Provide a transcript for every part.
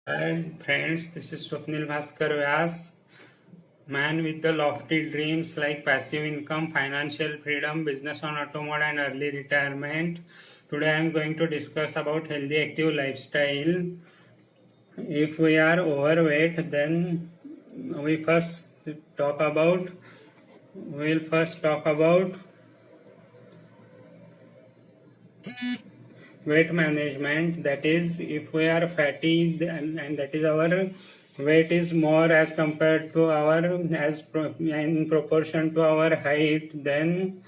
Hi friends, this is Swapnil Bhaskar Vyas, man with the lofty dreams like passive income, financial freedom, business on auto mode and early retirement. Today I am going to discuss about healthy active lifestyle. If we are overweight, then we talk about we will first talk about weight management. That is, if we are fatty, and that is our weight is more as compared to our in proportion to our height, then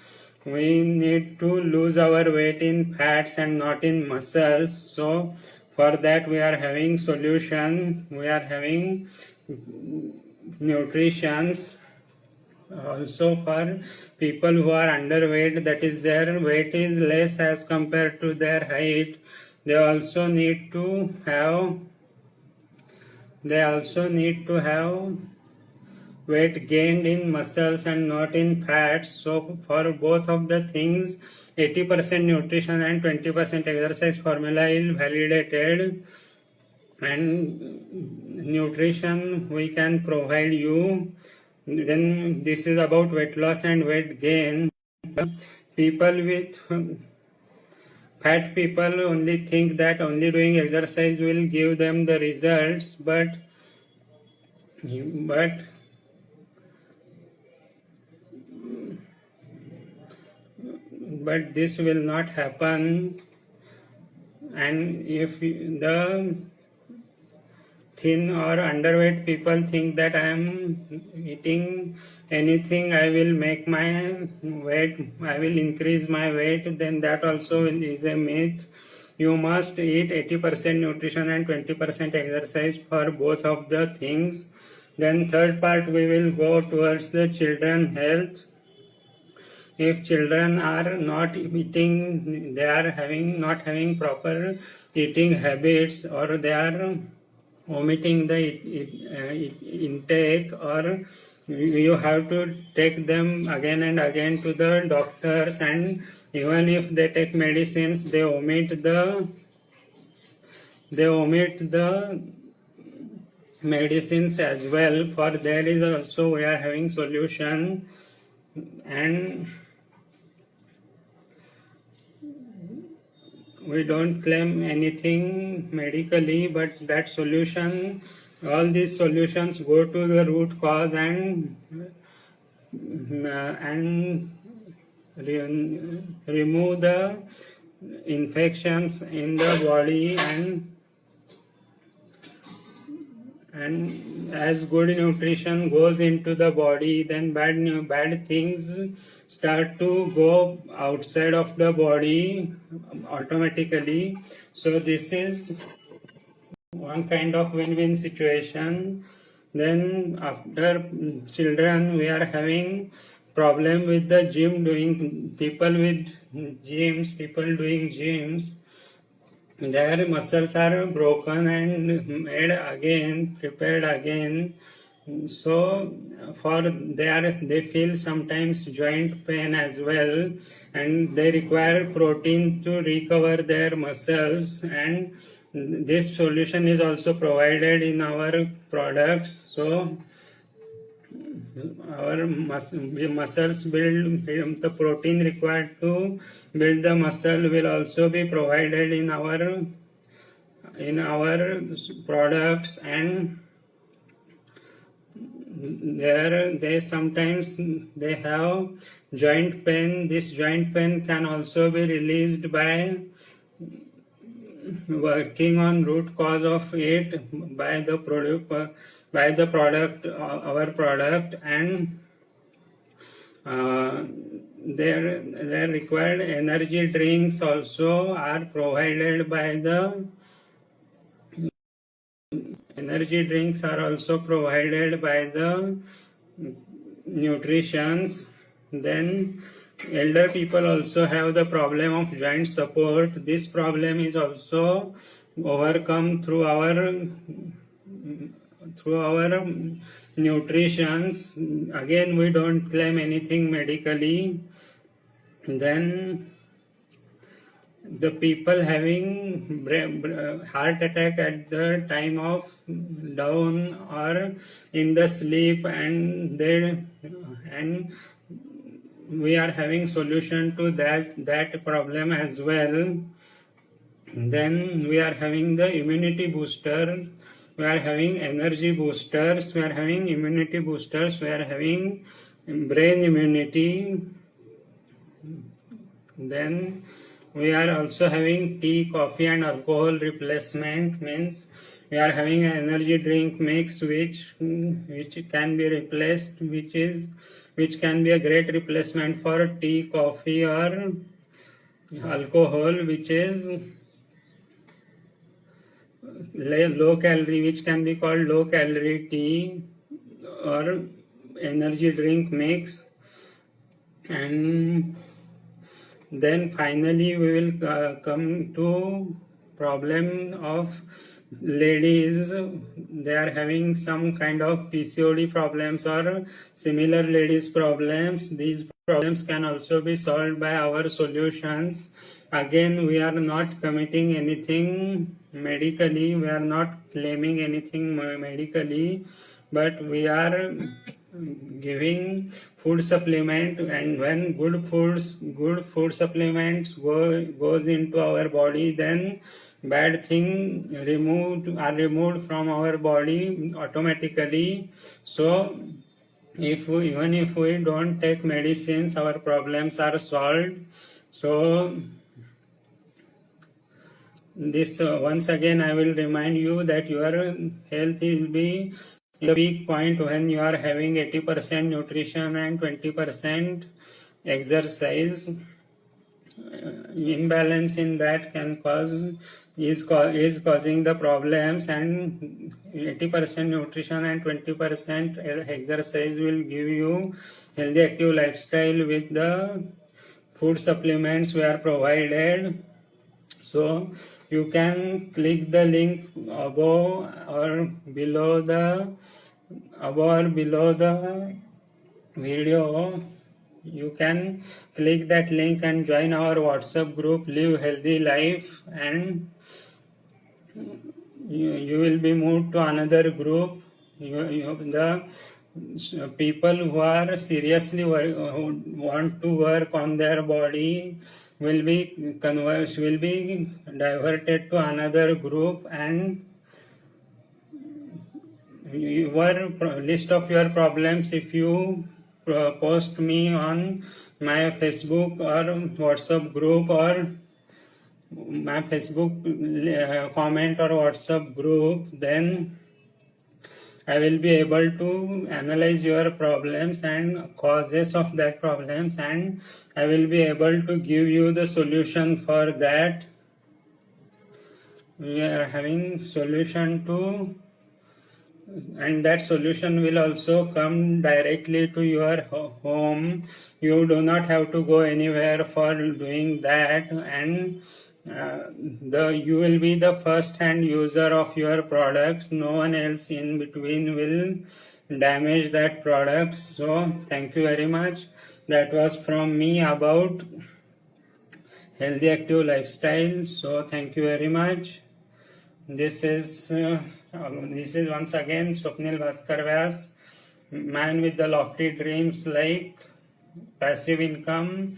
we need to lose our weight in fats and not in muscles. So for that we are having solution, we are having nutritions. Also for people who are underweight, that is their weight is less as compared to their height, they also need to have weight gained in muscles and not in fats. So for both of the things, 80% nutrition and 20% exercise formula is validated, and nutrition we can provide you. Then this is about weight loss and weight gain. People with fat people only think that only doing exercise will give them the results, but this will not happen. And if the thin or underweight people think that I am eating anything, I will make my weight, I will increase my weight, then that also is a myth. You must eat 80% nutrition and 20% exercise for both of the things. Then third part we will go towards the children health. If children are not eating, they are not having proper eating habits, or they are omitting the intake, or you have to take them again and again to the doctors, and even if they take medicines, they omit the medicines as well. For there is also we are having solution, and we don't claim anything medically, but that solution, all these solutions go to the root cause and remove the infections in the body, and as good nutrition goes into the body, then bad things start to go outside of the body automatically. So this is one kind of win-win situation. Then after children, we are having problem with the gym doing people doing gyms, their muscles are broken and prepared again. So they feel sometimes joint pain as well, and they require protein to recover their muscles, and this solution is also provided in our products. So our muscles build, the protein required to build the muscle will also be provided in our products. And they sometimes they have joint pain. This joint pain can also be released by working on root cause of it by the product, our product. And their required energy drinks also are provided by the nutritions. Then elder people also have the problem of joint support. This problem is also overcome through our nutritions. Again, we don't claim anything medically. Then the people having heart attack at the time of down or in the sleep, and we are having solution to that problem as well. Then we are having the immunity booster, we are having energy boosters, we are having immunity boosters, we are having brain immunity. Then we are also having tea, coffee and alcohol replacement, means we are having an energy drink mix which can be replaced, which can be a great replacement for tea, coffee or alcohol, which is low calorie, which can be called low calorie tea or energy drink mix. And then finally we will come to problem of ladies. They are having some kind of PCOD problems or similar ladies problems. These problems can also be solved by our solutions. Again, we are not committing anything medically, we are not claiming anything medically, but we are giving food supplement, and when good food supplements goes into our body, then bad thing are removed from our body automatically. So even if we don't take medicines, our problems are solved. So this once again I will remind you that your health will be the peak point when you are having 80% nutrition and 20% exercise. Imbalance in that is causing the problems, and 80% nutrition and 20% exercise will give you healthy active lifestyle with the food supplements we are provided. So you can click the link above or below the video. You can click that link and join our WhatsApp group Live Healthy Life, and you will be moved to another group. The people who are seriously who want to work on their body will be diverted to another group, and your list of your problems, if you post me on my Facebook or WhatsApp group or my Facebook comment or WhatsApp group, then I will be able to analyze your problems and causes of that problems, and I will be able to give you the solution for that. We are having solution to, and that solution will also come directly to your home. You do not have to go anywhere for doing that, and you will be the first hand user of your products. No one else in between will damage that product. So thank you very much. That was from me about healthy active lifestyle. So thank you very much. This is once again Swapnil Bhaskar Vyas, man with the lofty dreams like passive income,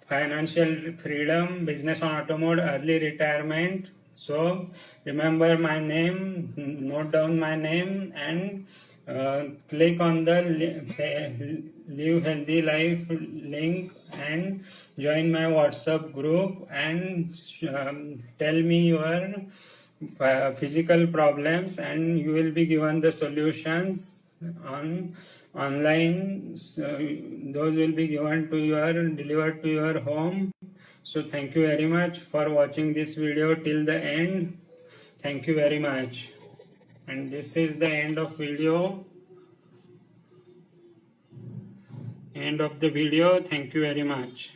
financial freedom, business on auto mode, early retirement. So remember my name, note down my name, and click on the Live Healthy Life link and join my WhatsApp group, and tell me your physical problems, and you will be given the solutions online. So those will be delivered to your home. So thank you very much for watching this video till the end. Thank you very much. And this is the end of the video. Thank you very much.